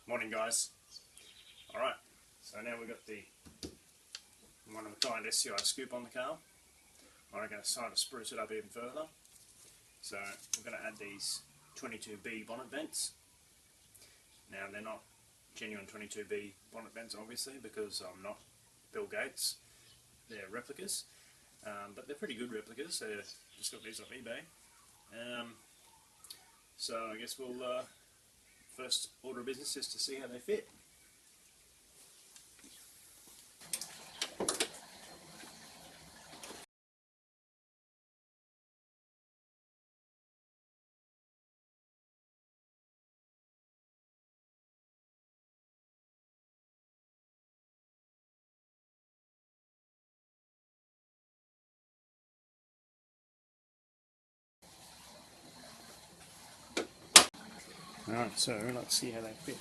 Morning guys. Alright, so now we've got the one of a kind SCI scoop on the car. I reckon it's time to spruce it up even further. So we're going to add these 22B bonnet vents. Now they're not genuine 22B bonnet vents obviously because I'm not Bill Gates. They're replicas, but they're pretty good replicas. They're just got these off eBay. So I guess we'll first order of business is to see how they fit. Alright, so let's see how they fit.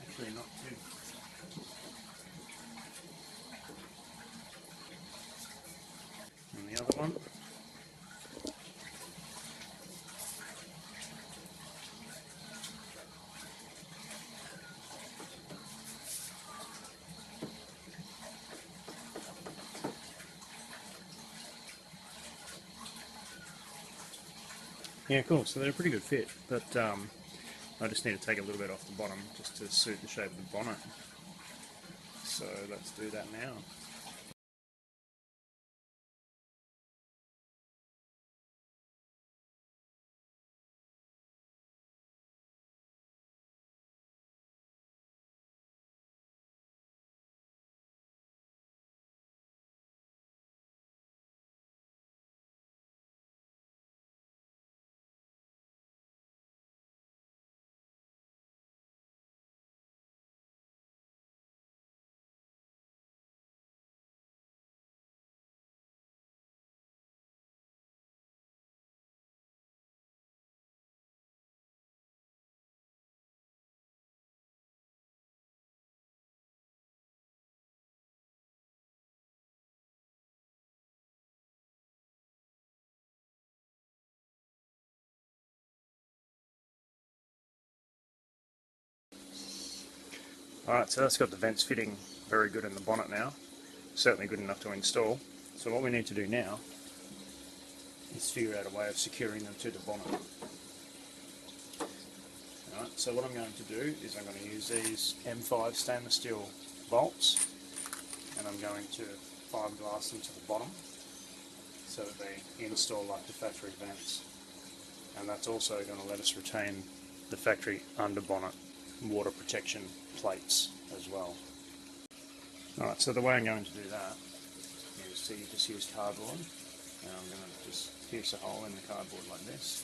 Actually not too. And the other one. Yeah, cool. So they're a pretty good fit, but I just need to take a little bit off the bottom just to suit the shape of the bonnet. So let's do that now. Alright, so that's got the vents fitting very good in the bonnet now. Certainly good enough to install. So what we need to do now is figure out a way of securing them to the bonnet. Alright, so what I'm going to do is I'm going to use these M5 stainless steel bolts and I'm going to fiberglass them to the bottom so that they install like the factory vents. And that's also going to let us retain the factory under bonnet water protection plates as well. Alright, so the way I'm going to do that is to just use cardboard, and I'm going to just pierce a hole in the cardboard like this.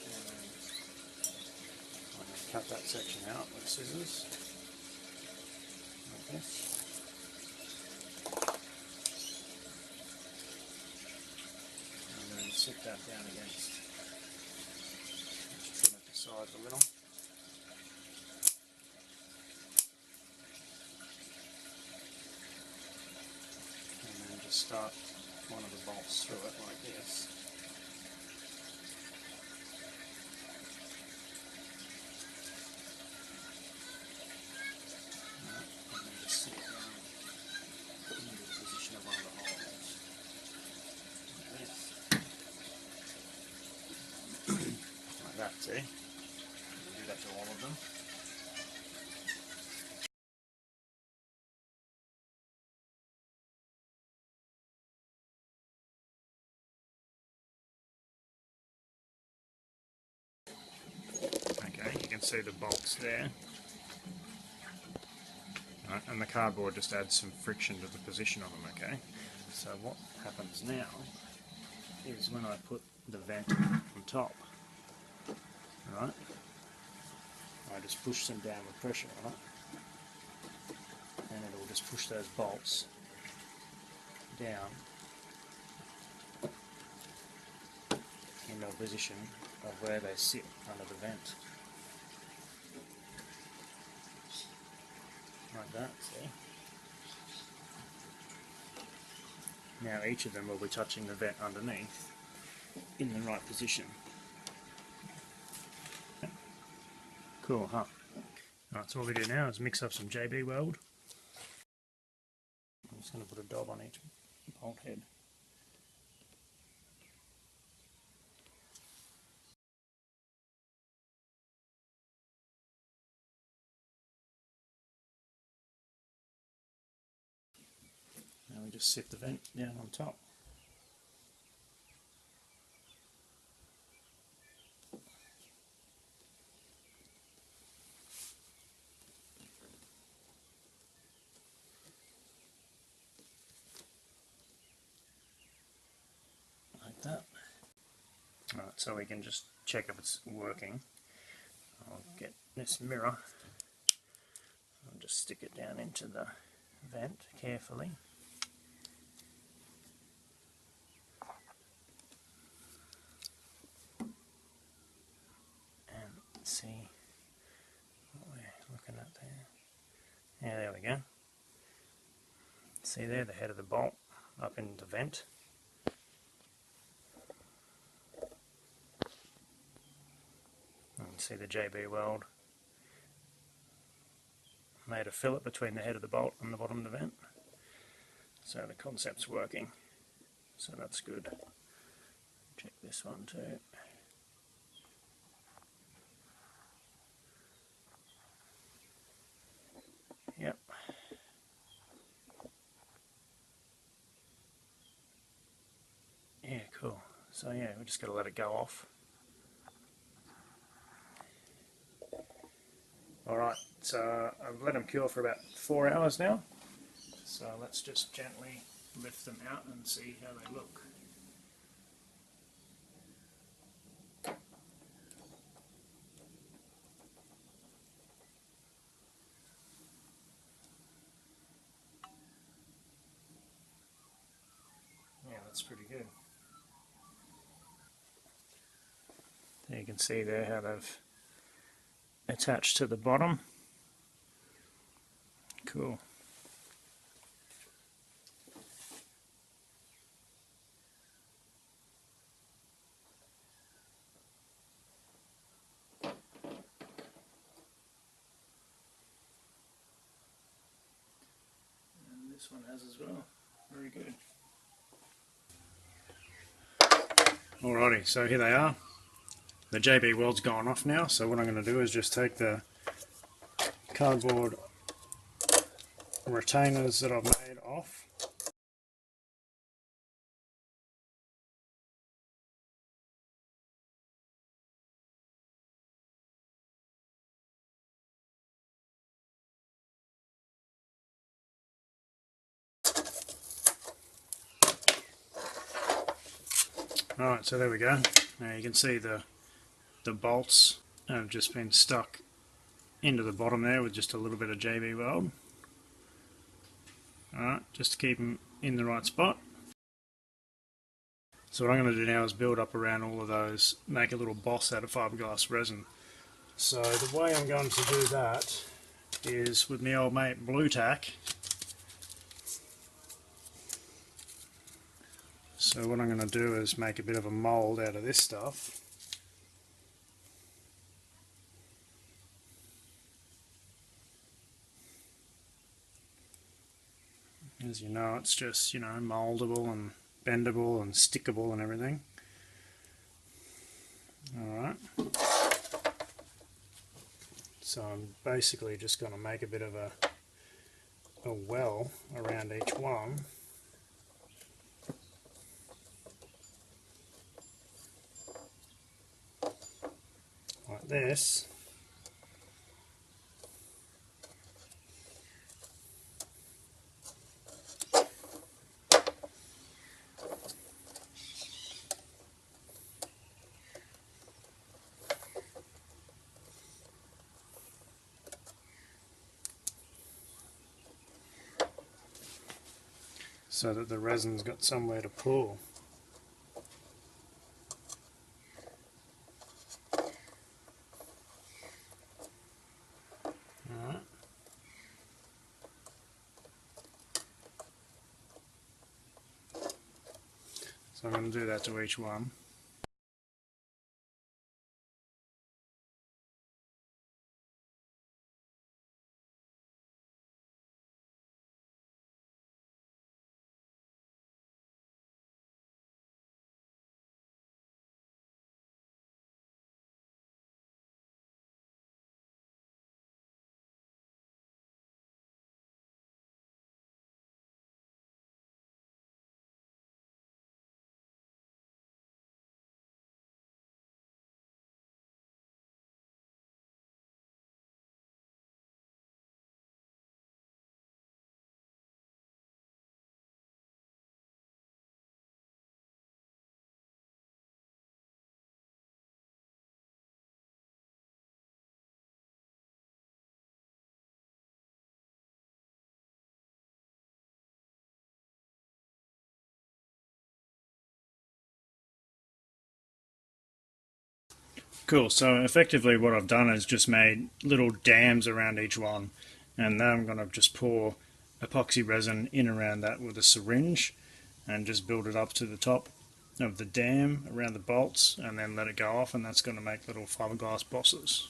And I'm going to cut that section out with scissors, like this. Sit that down against, just trim at the sides a little. And then just start one of the bolts through it like this. And then just sit it down into the position of one of the holes. Like this. Like that, see? We'll do that to all of them. Okay, you can see the bolts there. Right, and the cardboard just adds some friction to the position of them, okay? So what happens now is when I put the vent on top, right, I just push them down with pressure, right, and it'll just push those bolts down general position of where they sit under the vent. Like that, see? Now each of them will be touching the vent underneath in the right position. Cool, huh? Alright, so what we do now is mix up some JB weld. I'm just going to put a dab on each bolt head. Now we just sit the vent down on top. Like that. Alright, so we can just check if it's working. I'll get this mirror. I'll just stick it down into the vent carefully. And see what we're looking at there. Yeah, there we go. See there, the head of the bolt up in the vent. And see the JB weld made a fillet between the head of the bolt and the bottom of the vent. So the concept's working. So that's good. Check this one too. Yep. Yeah, cool. So yeah, we just got to let it go off. Alright, so I've let them cure for about 4 hours now. So let's just gently lift them out and see how they look. Yeah, that's pretty good. There you can see there how they've attached to the bottom. Cool. And this one has as well. Very good. Alrighty, so here they are. The JB weld's gone off now, so what I'm going to do is just take the cardboard retainers that I've made off. Alright, so there we go. Now you can see the bolts have just been stuck into the bottom there with just a little bit of JB weld. Alright, just to keep them in the right spot. So what I'm going to do now is build up around all of those, make a little boss out of fiberglass resin. So the way I'm going to do that is with my old mate Blue Tack. So what I'm going to do is make a bit of a mould out of this stuff. As you know, it's just, you know, mouldable and bendable and stickable and everything. Alright. So I'm basically just going to make a bit of a well around each one. Like this. So that the resin's got somewhere to pull. So I'm going to do that to each one. Cool, so effectively what I've done is just made little dams around each one, and now I'm going to just pour epoxy resin in around that with a syringe and just build it up to the top of the dam around the bolts and then let it go off, and that's going to make little fiberglass bosses.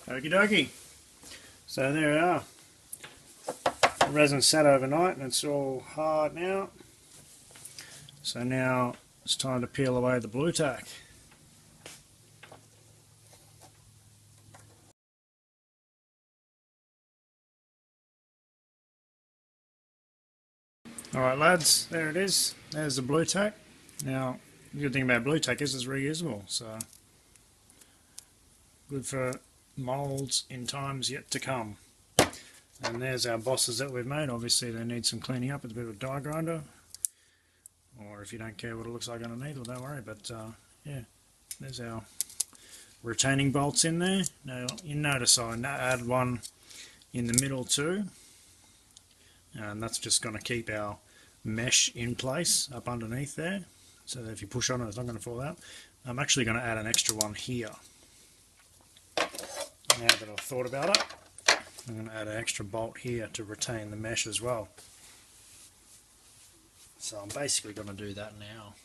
Okie dokie. So there we are. The resin sat overnight and it's all hard now. So now it's time to peel away the blue tack. Alright lads, there it is. There's the blue tack. Now, the good thing about blue tack is it's reusable, so good for moulds in times yet to come. And there's our bosses that we've made. Obviously they need some cleaning up with a bit of a die grinder, or if you don't care what it looks like underneath, well don't worry, but yeah, there's our retaining bolts in there. Now you notice I add one in the middle too, and that's just going to keep our mesh in place up underneath there, so that if you push on it, it's not going to fall out. I'm actually going to add an extra one here. Now that I've thought about it, I'm going to add an extra bolt here to retain the mesh as well. So I'm basically going to do that now.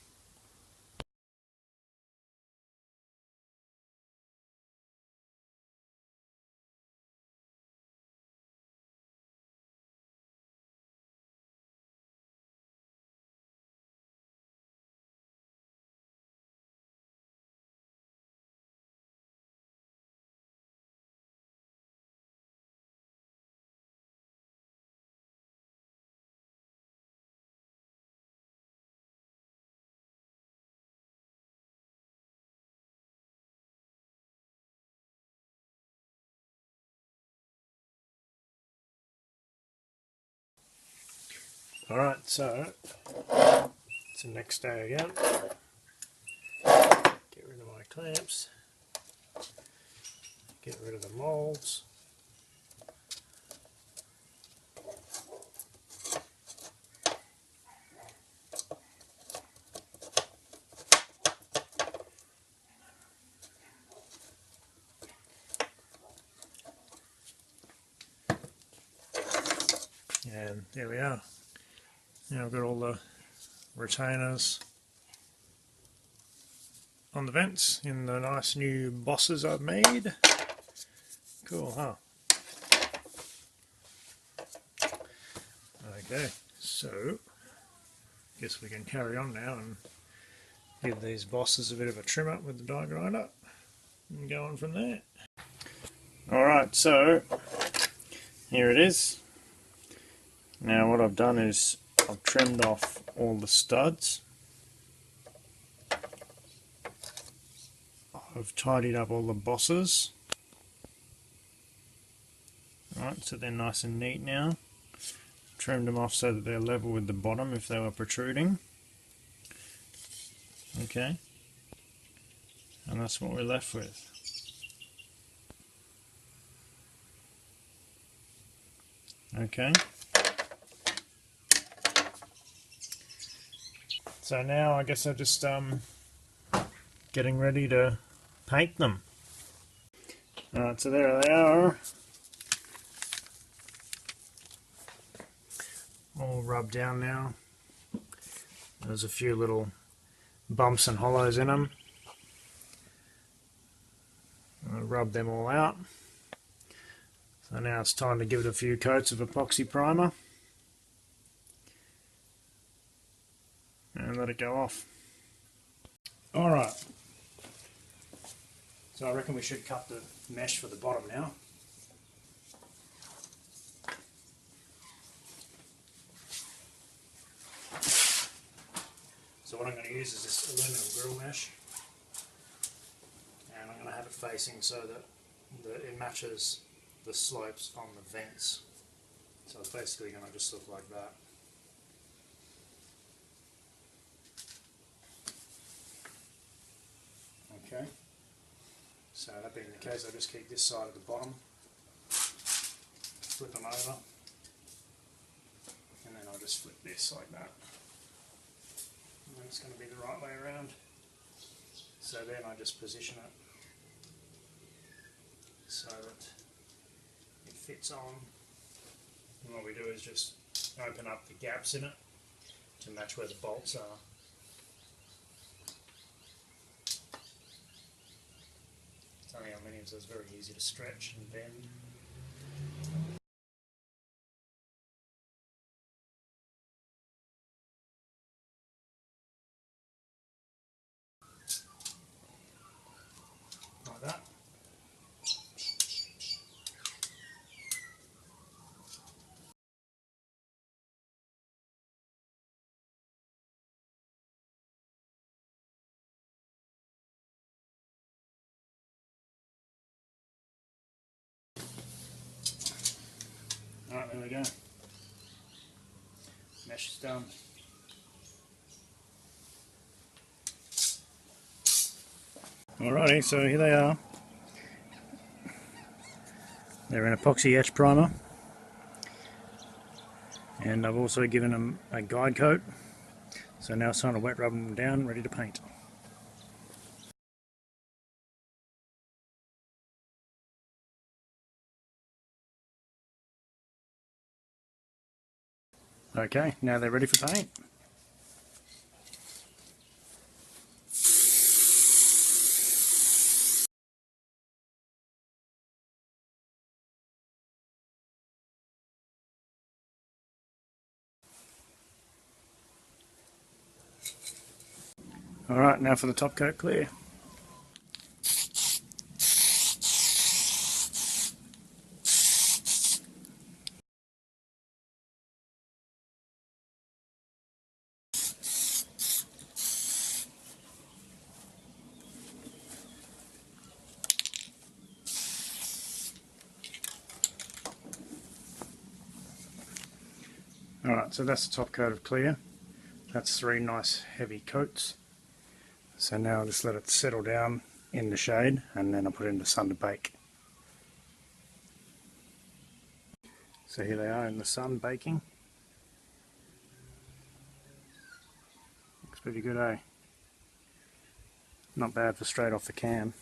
Alright, so it's the next day again. Get rid of my clamps, get rid of the moulds. And there we are. Now I've got all the retainers on the vents in the nice new bosses I've made. Cool, huh? Okay, so guess we can carry on now and give these bosses a bit of a trim up with the die grinder and go on from there. Alright, so here it is. Now what I've done is I've trimmed off all the studs. I've tidied up all the bosses. Right, so they're nice and neat now. trimmed them off so that they're level with the bottom if they were protruding. Okay, and that's what we're left with. Okay, so now I guess I'm just getting ready to paint them. Alright, so there they are, all rubbed down now. There's a few little bumps and hollows in them. I'll rub them all out. So now it's time to give it a few coats of epoxy primer and let it go off. Alright, so I reckon we should cut the mesh for the bottom now. So what I'm going to use is this aluminum grill mesh, and I'm going to have it facing so that it matches the slopes on the vents. So it's basically going to just look like that. Okay, so that being the case, I'll just keep this side at the bottom, flip them over, and then I'll just flip this like that. And then it's going to be the right way around. So then I just position it so that it fits on. And what we do is just open up the gaps in it to match where the bolts are. It's only aluminium, so it's very easy to stretch and bend. Like that. Alright, there we go. Mesh is done. Alrighty, so here they are. They're in epoxy etch primer, and I've also given them a guide coat. So now it's time to wet rub them down, ready to paint. Okay, now they're ready for paint. Alright, now for the top coat clear. Alright, so that's the top coat of clear. That's 3 nice heavy coats. So now I'll just let it settle down in the shade, and then I'll put it in the sun to bake. So here they are in the sun baking. Looks pretty good, eh? Not bad for straight off the can.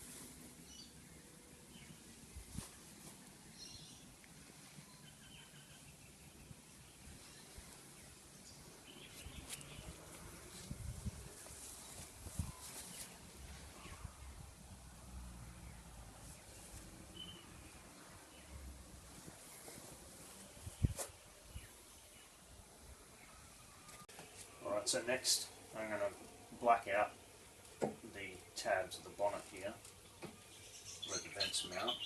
Alright, so next I'm going to black out the tabs of the bonnet here where the vents mount,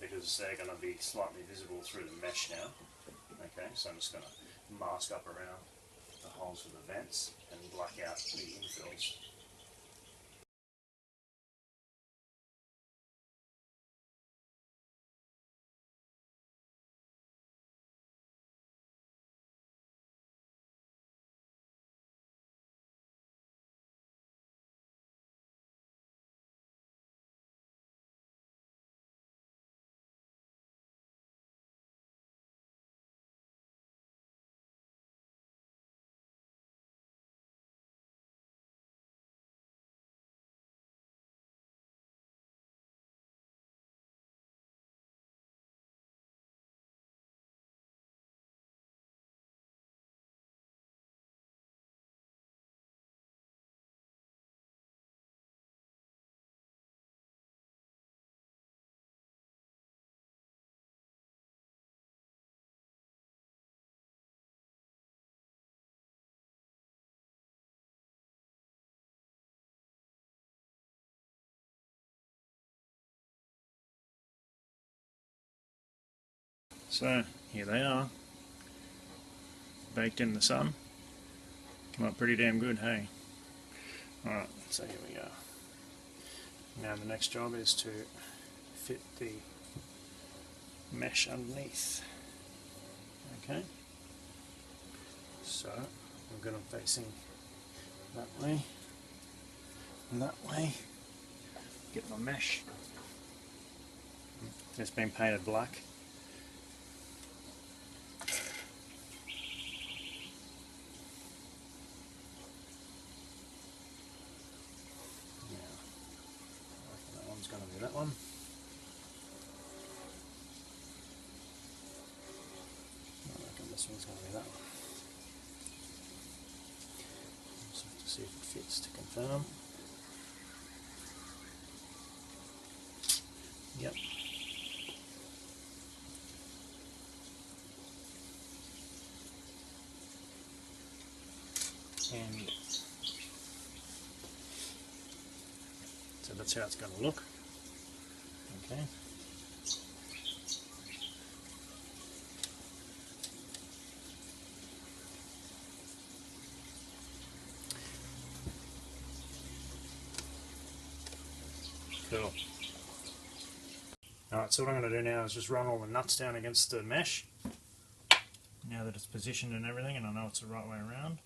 because they're going to be slightly visible through the mesh now. Okay, so I'm just going to mask up around the holes for the vents and black out the infills. So here they are, baked in the sun. Come up pretty damn good, hey? Alright, so here we go. Now the next job is to fit the mesh underneath. Okay, so I've got them facing that way and that way. Get my mesh. It's been painted black. Going to be that one. I reckon this one's going to be that one. Just have to see if it fits to confirm. Yep. And so that's how it's going to look. Okay. Cool. Alright, so what I'm going to do now is just run all the nuts down against the mesh. Now that it's positioned and everything, and I know it's the right way around.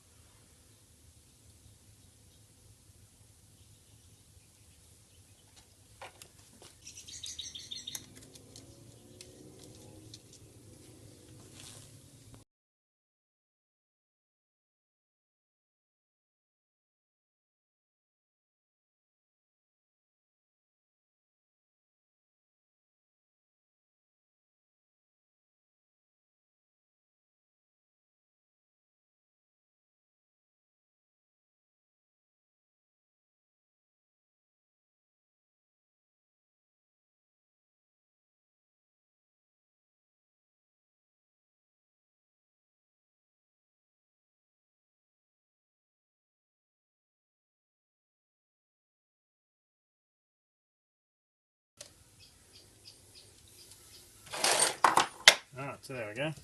Alright, so there we go.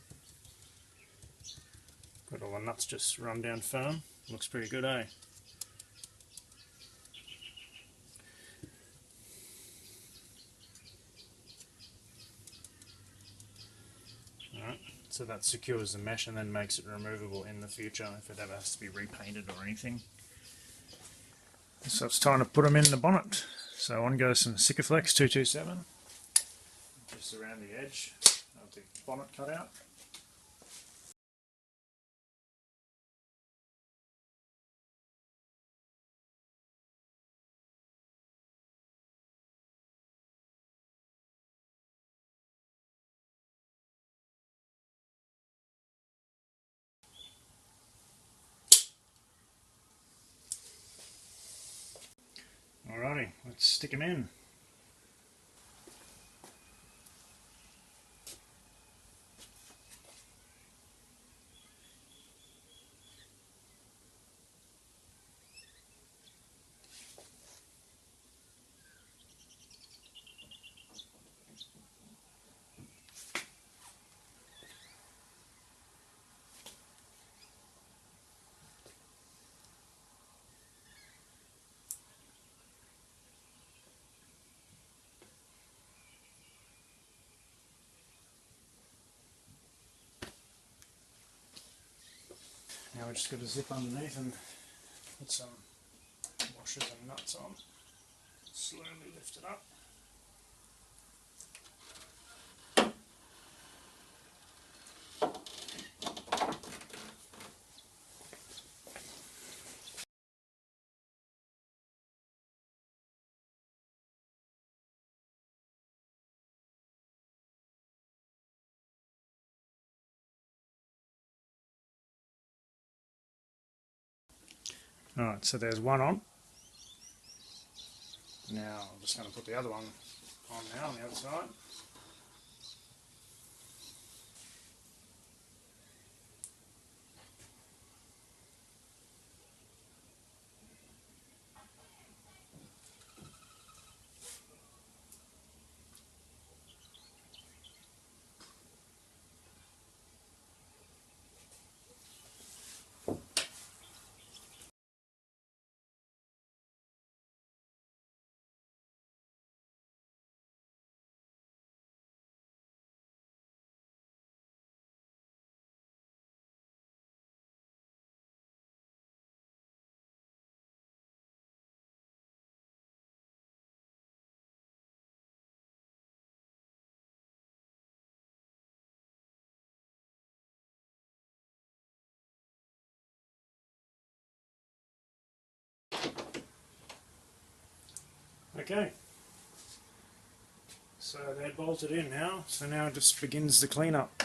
Got all the nuts just run down firm. Looks pretty good, eh? Alright, so that secures the mesh and then makes it removable in the future if it ever has to be repainted or anything. So it's time to put them in the bonnet. So on goes some Sikaflex 227, just around the edge of the bonnet cutout. Alrighty, let's stick them in. Now we're just going to zip underneath and put some washers and nuts on. Slowly lift it up. Alright, so there's one on. Now I'm just going to put the other one on now on the other side. Okay, so they're bolted in now, so now it just begins the cleanup.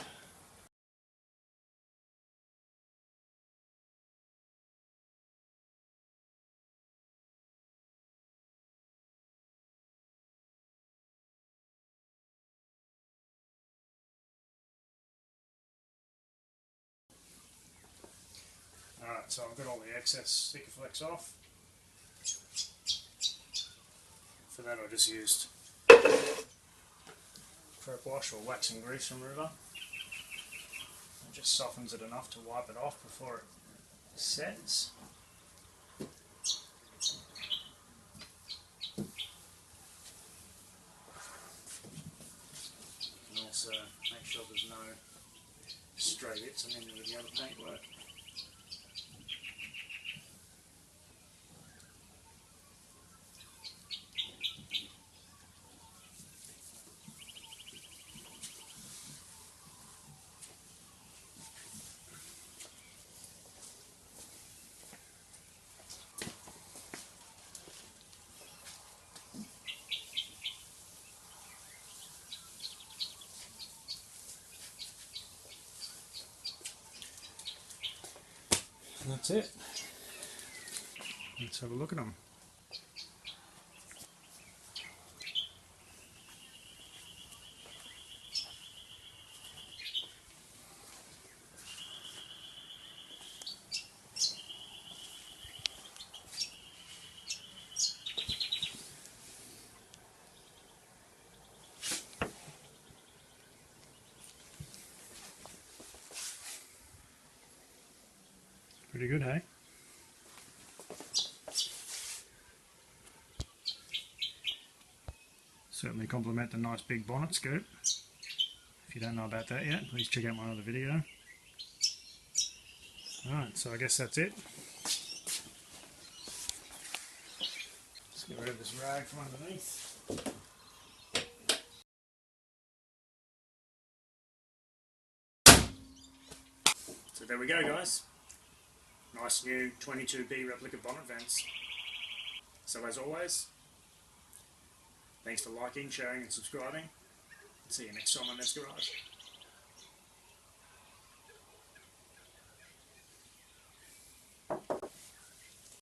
Alright, so I've got all the excess sticker flex off. For that I just used prep wash or wax and grease remover. It just softens it enough to wipe it off before it sets. And also make sure there's no stray bits and any of the other paintwork. And that's it. Let's have a look at them. Pretty good, hey? Certainly complement the nice big bonnet scoop. If you don't know about that yet, please check out my other video. Alright, so I guess that's it. Let's get rid of this rag from underneath. So there we go, guys. Nice new 22B replica bonnet vents. So as always, thanks for liking, sharing and subscribing. See you next time on Ernicks Garage.